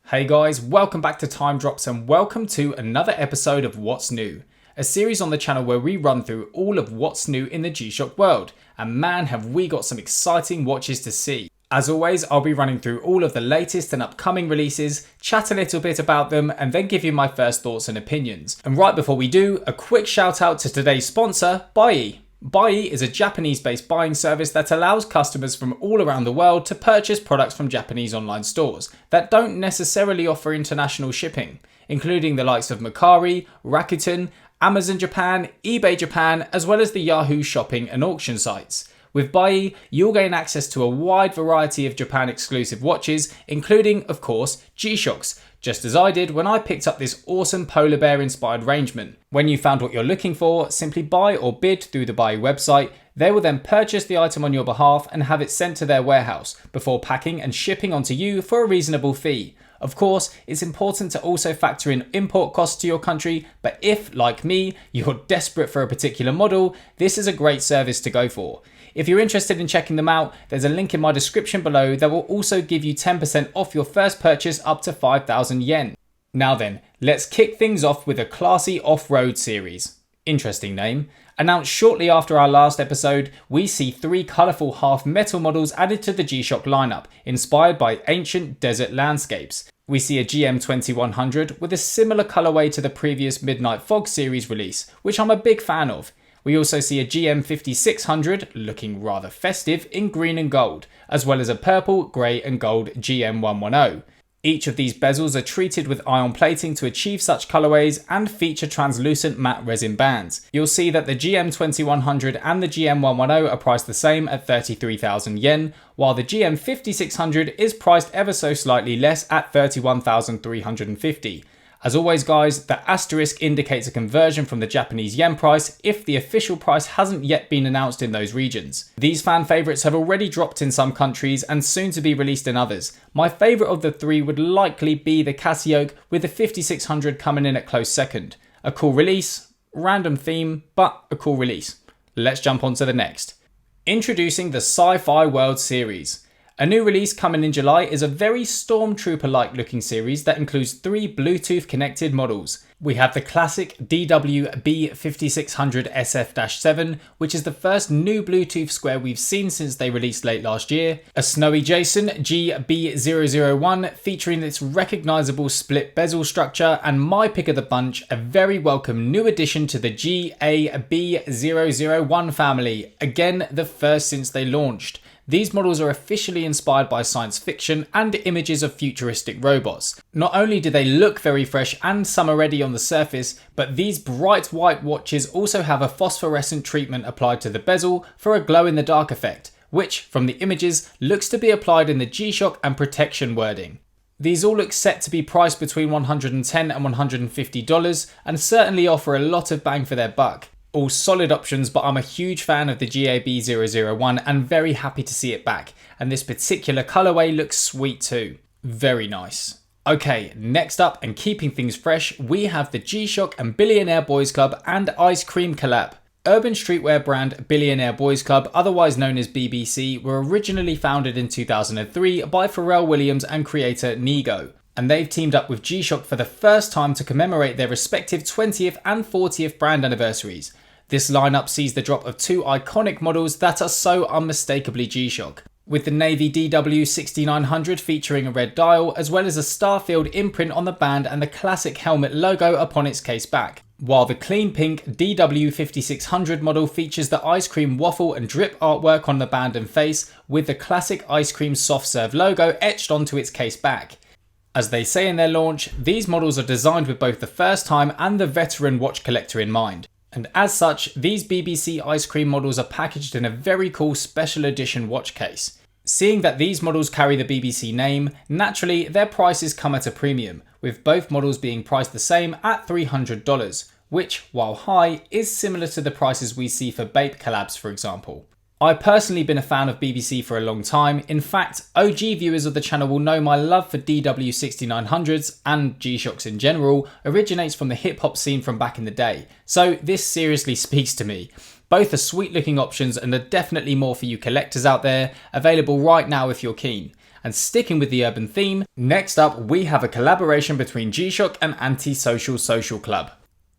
Hey guys, welcome back to Time Drops and welcome to another episode of What's New, a series on the channel where we run through all of what's new in the G-Shock world, and man have we got some exciting watches to see. As always, I'll be running through all of the latest and upcoming releases, chat a little bit about them, and then give you my first thoughts and opinions. And right before we do, a quick shout out to today's sponsor, Buy. Buy is a Japanese-based buying service that allows customers from all around the world to purchase products from Japanese online stores that don't necessarily offer international shipping, including the likes of Mercari, Rakuten, Amazon Japan, eBay Japan, as well as the Yahoo shopping and auction sites. With Buy, you'll gain access to a wide variety of Japan-exclusive watches, including, of course, G-Shocks, just as I did when I picked up this awesome polar bear-inspired arrangement. When you found what you're looking for, simply buy or bid through the Buy website. They will then purchase the item on your behalf and have it sent to their warehouse, before packing and shipping onto you for a reasonable fee. Of course, it's important to also factor in import costs to your country, but if, like me, you're desperate for a particular model, this is a great service to go for. If you're interested in checking them out, there's a link in my description below that will also give you 10% off your first purchase up to 5,000 yen. Now then, let's kick things off with a classy off-road series. Interesting name. Announced shortly after our last episode, we see 3 colourful half-metal models added to the G-Shock lineup, inspired by ancient desert landscapes. We see a GM2100 with a similar colourway to the previous Midnight Fog series release, which I'm a big fan of. We also see a GM5600 looking rather festive in green and gold, as well as a purple, grey and gold GM110. Each of these bezels are treated with ion plating to achieve such colourways and feature translucent matte resin bands. You'll see that the GM2100 and the GM110 are priced the same at 33,000 yen, while the GM5600 is priced ever so slightly less at 31,350. As always guys, the asterisk indicates a conversion from the Japanese yen price if the official price hasn't yet been announced in those regions. These fan favourites have already dropped in some countries and soon to be released in others. My favourite of the 3 would likely be the Casio, with the 5600 coming in at close second. A cool release, random theme, but a cool release. Let's jump on to the next. Introducing the Sci-Fi World series. A new release coming in July is a very Stormtrooper-like looking series that includes 3 Bluetooth connected models. We have the classic DW-B5600 SF-7, which is the first new Bluetooth square we've seen since they released late last year. A Snowy Jason GB001 featuring its recognisable split bezel structure, and my pick of the bunch, a very welcome new addition to the GAB001 family, again the first since they launched. These models are officially inspired by science fiction and images of futuristic robots. Not only do they look very fresh and summer ready on the surface, but these bright white watches also have a phosphorescent treatment applied to the bezel for a glow in the dark effect, which, from the images, looks to be applied in the G-Shock and protection wording. These all look set to be priced between $110 and $150 and certainly offer a lot of bang for their buck. All solid options, but I'm a huge fan of the GAB001 and very happy to see it back, and this particular colourway looks sweet too. Very nice. Okay, next up, and keeping things fresh, we have the G-Shock and Billionaire Boys Club and Ice Cream collab. Urban streetwear brand Billionaire Boys Club, otherwise known as BBC, were originally founded in 2003 by Pharrell Williams and creator Nigo, and they've teamed up with G-Shock for the first time to commemorate their respective 20th and 40th brand anniversaries. This lineup sees the drop of 2 iconic models that are so unmistakably G-Shock, with the navy DW6900 featuring a red dial, as well as a Starfield imprint on the band and the classic helmet logo upon its case back, while the clean pink DW5600 model features the ice cream waffle and drip artwork on the band and face, with the classic ice cream soft serve logo etched onto its case back. As they say in their launch, these models are designed with both the first time and the veteran watch collector in mind. And as such, these BBC ice cream models are packaged in a very cool special edition watch case. Seeing that these models carry the BBC name, naturally their prices come at a premium, with both models being priced the same at $300, which, while high, is similar to the prices we see for Bape collabs, for example. I've personally been a fan of BBC for a long time. In fact, OG viewers of the channel will know my love for DW6900s and G-Shocks in general originates from the hip hop scene from back in the day, so this seriously speaks to me. Both are sweet looking options and are definitely more for you collectors out there, available right now if you're keen. And sticking with the urban theme, next up we have a collaboration between G-Shock and Antisocial Social Club.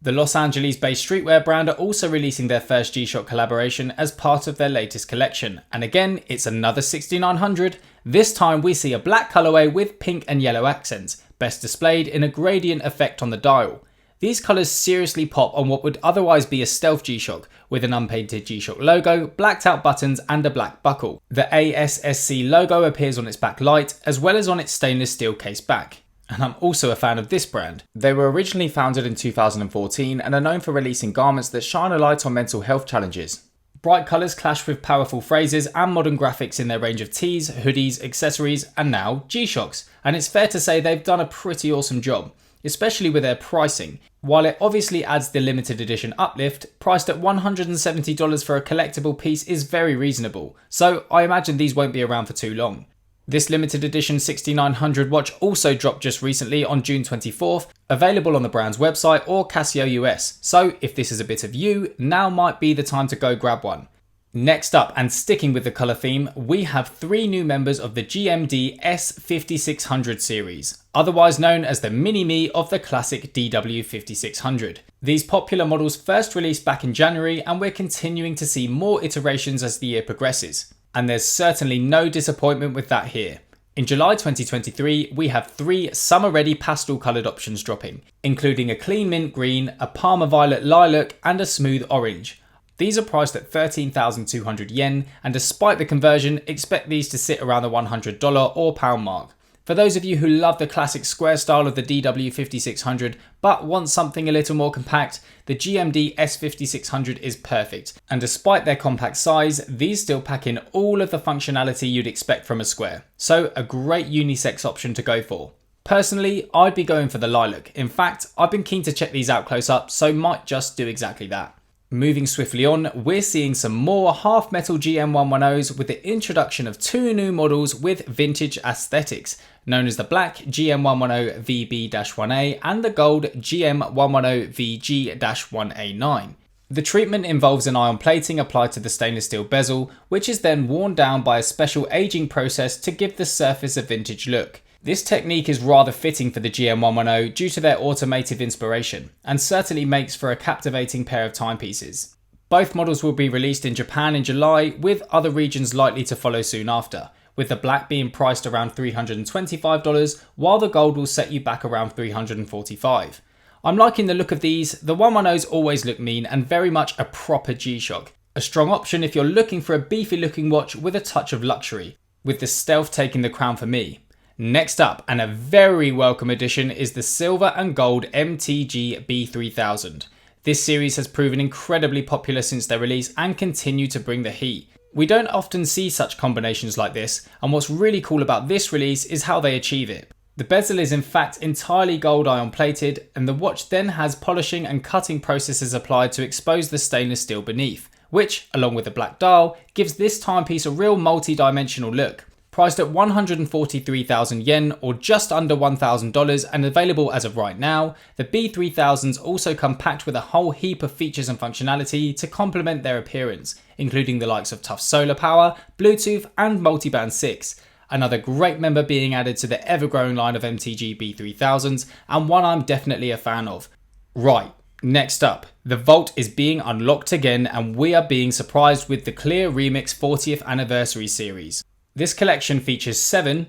The Los Angeles-based streetwear brand are also releasing their first G-Shock collaboration as part of their latest collection. And again, it's another 6900. This time we see a black colourway with pink and yellow accents, best displayed in a gradient effect on the dial. These colours seriously pop on what would otherwise be a stealth G-Shock, with an unpainted G-Shock logo, blacked out buttons and a black buckle. The ASSC logo appears on its back light, as well as on its stainless steel case back. And I'm also a fan of this brand. They were originally founded in 2014 and are known for releasing garments that shine a light on mental health challenges. Bright colours clash with powerful phrases and modern graphics in their range of tees, hoodies, accessories, and now G-Shocks. And it's fair to say they've done a pretty awesome job, especially with their pricing. While it obviously adds the limited edition uplift, priced at $170 for a collectible piece is very reasonable, so I imagine these won't be around for too long. This limited edition 6900 watch also dropped just recently on June 24th, available on the brand's website or Casio US, so if this is a bit of you, now might be the time to go grab one. Next up, and sticking with the colour theme, we have 3 new members of the GMD S5600 series, otherwise known as the mini-me of the classic DW5600. These popular models first released back in January, and we're continuing to see more iterations as the year progresses. And there's certainly no disappointment with that here. In July 2023, we have 3 summer-ready pastel coloured options dropping, including a clean mint green, a Parma violet lilac, and a smooth orange. These are priced at 13,200 yen, and despite the conversion, expect these to sit around the $100 or pound mark. For those of you who love the classic square style of the DW5600 but want something a little more compact, the GMD S5600 is perfect, and despite their compact size, these still pack in all of the functionality you'd expect from a square, so a great unisex option to go for. Personally, I'd be going for the lilac. In fact, I've been keen to check these out close up, so might just do exactly that. Moving swiftly on, we're seeing some more half metal GM110s with the introduction of 2 new models with vintage aesthetics, known as the black GM110 VB-1A and the gold GM110 VG-1A9. The treatment involves an ion plating applied to the stainless steel bezel, which is then worn down by a special aging process to give the surface a vintage look. This technique is rather fitting for the GM110 due to their automotive inspiration, and certainly makes for a captivating pair of timepieces. Both models will be released in Japan in July, with other regions likely to follow soon after, with the black being priced around $325, while the gold will set you back around $345. I'm liking the look of these. The 110s always look mean and very much a proper G-Shock. A strong option if you're looking for a beefy looking watch with a touch of luxury, with the stealth taking the crown for me. Next up, and a very welcome addition, is the silver and gold MTG B3000. This series has proven incredibly popular since their release and continue to bring the heat. We don't often see such combinations like this, and what's really cool about this release is how they achieve it. The bezel is in fact entirely gold ion plated, and the watch then has polishing and cutting processes applied to expose the stainless steel beneath, which, along with the black dial, gives this timepiece a real multi-dimensional look. Priced at 143,000 yen or just under $1,000 and available as of right now, the B3000s also come packed with a whole heap of features and functionality to complement their appearance, including the likes of tough solar power, Bluetooth and multiband 6. Another great member being added to the ever-growing line of MTG B3000s, and one I'm definitely a fan of. Right, next up, the vault is being unlocked again, and we are being surprised with the Clear Remix 40th Anniversary series. This collection features 7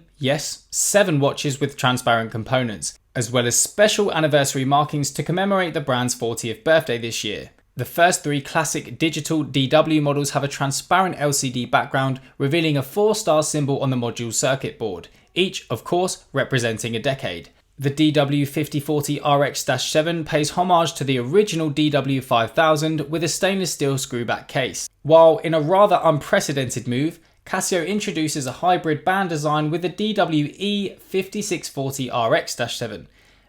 watches with transparent components, as well as special anniversary markings to commemorate the brand's 40th birthday this year. The first 3 classic digital DW models have a transparent LCD background revealing a 4-star symbol on the module circuit board, each, of course, representing a decade. The DW5040 RX-7 pays homage to the original DW5000 with a stainless steel screwback case, while in a rather unprecedented move, Casio introduces a hybrid band design with the DWE5640 RX-7.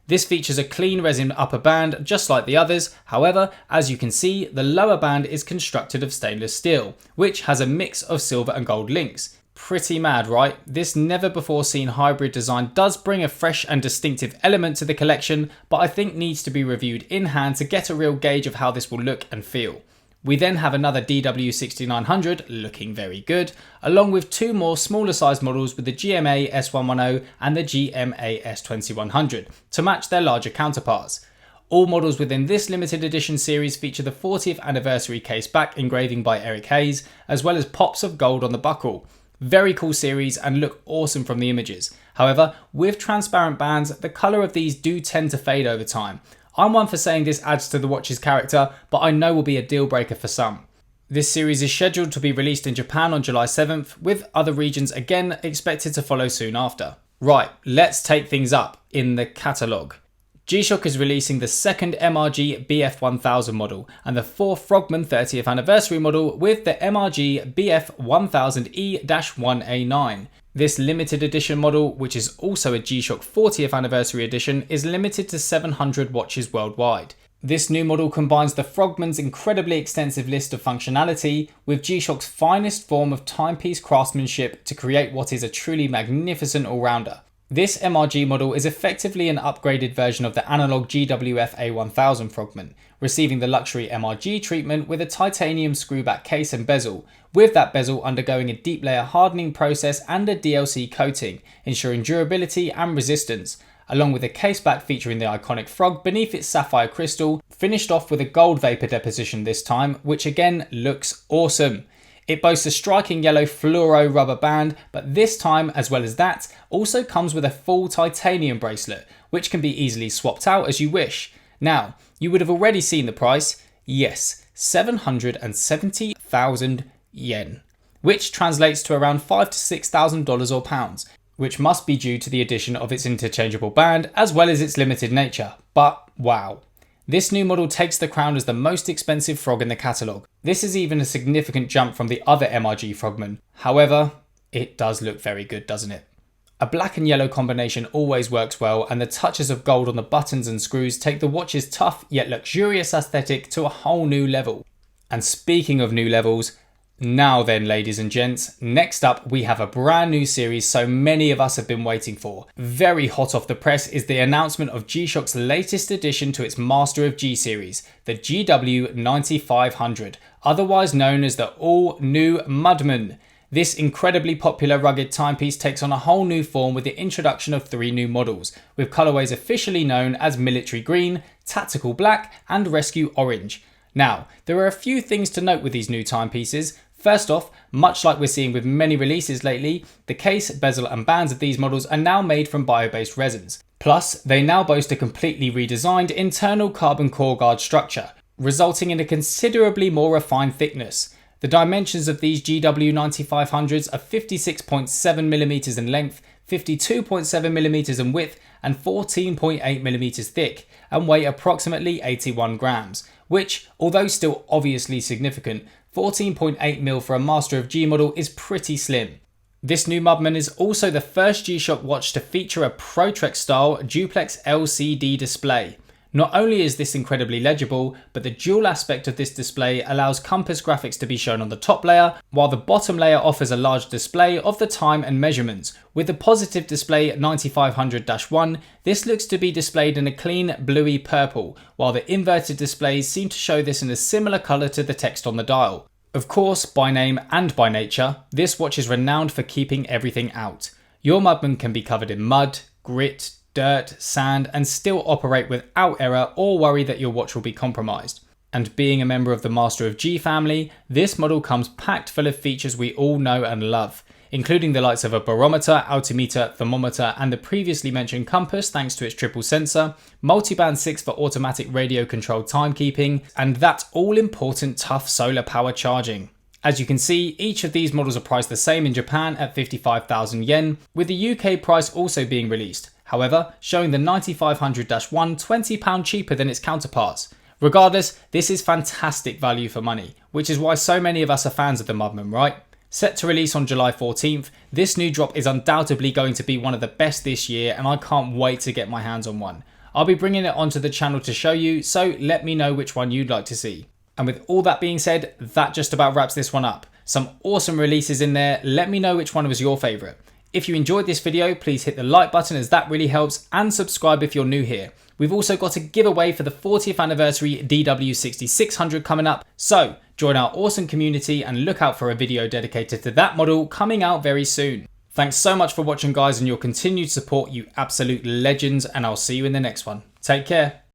This features a clean resin upper band just like the others, however, as you can see, the lower band is constructed of stainless steel, which has a mix of silver and gold links. Pretty mad, right? This never before seen hybrid design does bring a fresh and distinctive element to the collection, but I think needs to be reviewed in hand to get a real gauge of how this will look and feel. We then have another DW6900 looking very good, along with two more smaller sized models with the GMA S110 and the GMA S2100 to match their larger counterparts. All models within this limited edition series feature the 40th anniversary case back engraving by Eric Hayes, as well as pops of gold on the buckle. Very cool series and look awesome from the images. However, with transparent bands, the colour of these do tend to fade over time. I'm one for saying this adds to the watch's character, but I know will be a deal breaker for some. This series is scheduled to be released in Japan on July 7th, with other regions again expected to follow soon after. Right, let's take things up in the catalogue. G-Shock is releasing the second MRG BF1000 model and the fourth Frogman 30th anniversary model with the MRG BF1000E-1A9. This limited edition model, which is also a G-Shock 40th anniversary edition, is limited to 700 watches worldwide. This new model combines the Frogman's incredibly extensive list of functionality with G-Shock's finest form of timepiece craftsmanship to create what is a truly magnificent all-rounder. This MRG model is effectively an upgraded version of the analog GWF A1000 Frogman, receiving the luxury MRG treatment with a titanium screwback case and bezel, with that bezel undergoing a deep layer hardening process and a DLC coating, ensuring durability and resistance, along with a caseback featuring the iconic frog beneath its sapphire crystal, finished off with a gold vapor deposition this time, which again looks awesome. It boasts a striking yellow fluoro rubber band, but this time, as well as that, also comes with a full titanium bracelet, which can be easily swapped out as you wish. Now, you would have already seen the price. Yes, 770,000 yen, which translates to around $5,000 to $6,000 or pounds, which must be due to the addition of its interchangeable band as well as its limited nature. But wow. This new model takes the crown as the most expensive frog in the catalogue. This is even a significant jump from the other MRG Frogman. However, it does look very good, doesn't it? A black and yellow combination always works well, and the touches of gold on the buttons and screws take the watch's tough yet luxurious aesthetic to a whole new level. And speaking of new levels, now then, ladies and gents, next up we have a brand new series so many of us have been waiting for. Very hot off the press is the announcement of G-Shock's latest addition to its Master of G series, the GW9500, otherwise known as the all-new Mudman. This incredibly popular rugged timepiece takes on a whole new form with the introduction of 3 new models, with colourways officially known as Military Green, Tactical Black and Rescue Orange. Now, there are a few things to note with these new timepieces. First off, much like we're seeing with many releases lately, the case, bezel and bands of these models are now made from bio-based resins. Plus, they now boast a completely redesigned internal carbon core guard structure, resulting in a considerably more refined thickness. The dimensions of these GW9500s are 56.7mm in length, 52.7mm in width and 14.8mm thick, and weigh approximately 81 grams, which, although still obviously significant, 14.8mm for a Master of G model is pretty slim. This new Mudman is also the first G-Shock watch to feature a ProTrek style duplex LCD display. Not only is this incredibly legible, but the dual aspect of this display allows compass graphics to be shown on the top layer, while the bottom layer offers a large display of the time and measurements. With the positive display 9500-1, this looks to be displayed in a clean bluey purple, while the inverted displays seem to show this in a similar colour to the text on the dial. Of course, by name and by nature, this watch is renowned for keeping everything out. Your Mudman can be covered in mud, grit, dirt, sand, and still operate without error or worry that your watch will be compromised. And being a member of the Master of G family, this model comes packed full of features we all know and love, including the likes of a barometer, altimeter, thermometer, and the previously mentioned compass thanks to its triple sensor, multiband 6 for automatic radio controlled timekeeping, and that all important tough solar power charging. As you can see, each of these models are priced the same in Japan at 55,000 yen, with the UK price also being released. However, showing the 9500-1 £20 cheaper than its counterparts. Regardless, this is fantastic value for money, which is why so many of us are fans of the Mudman, right? Set to release on July 14th, this new drop is undoubtedly going to be one of the best this year, and I can't wait to get my hands on one. I'll be bringing it onto the channel to show you, so let me know which one you'd like to see. And with all that being said, that just about wraps this one up. Some awesome releases in there, let me know which one was your favourite. If you enjoyed this video, please hit the like button as that really helps, and subscribe if you're new here. We've also got a giveaway for the 40th anniversary DW6600 coming up, so join our awesome community and look out for a video dedicated to that model coming out very soon. Thanks so much for watching guys, and your continued support, you absolute legends, and I'll see you in the next one. Take care.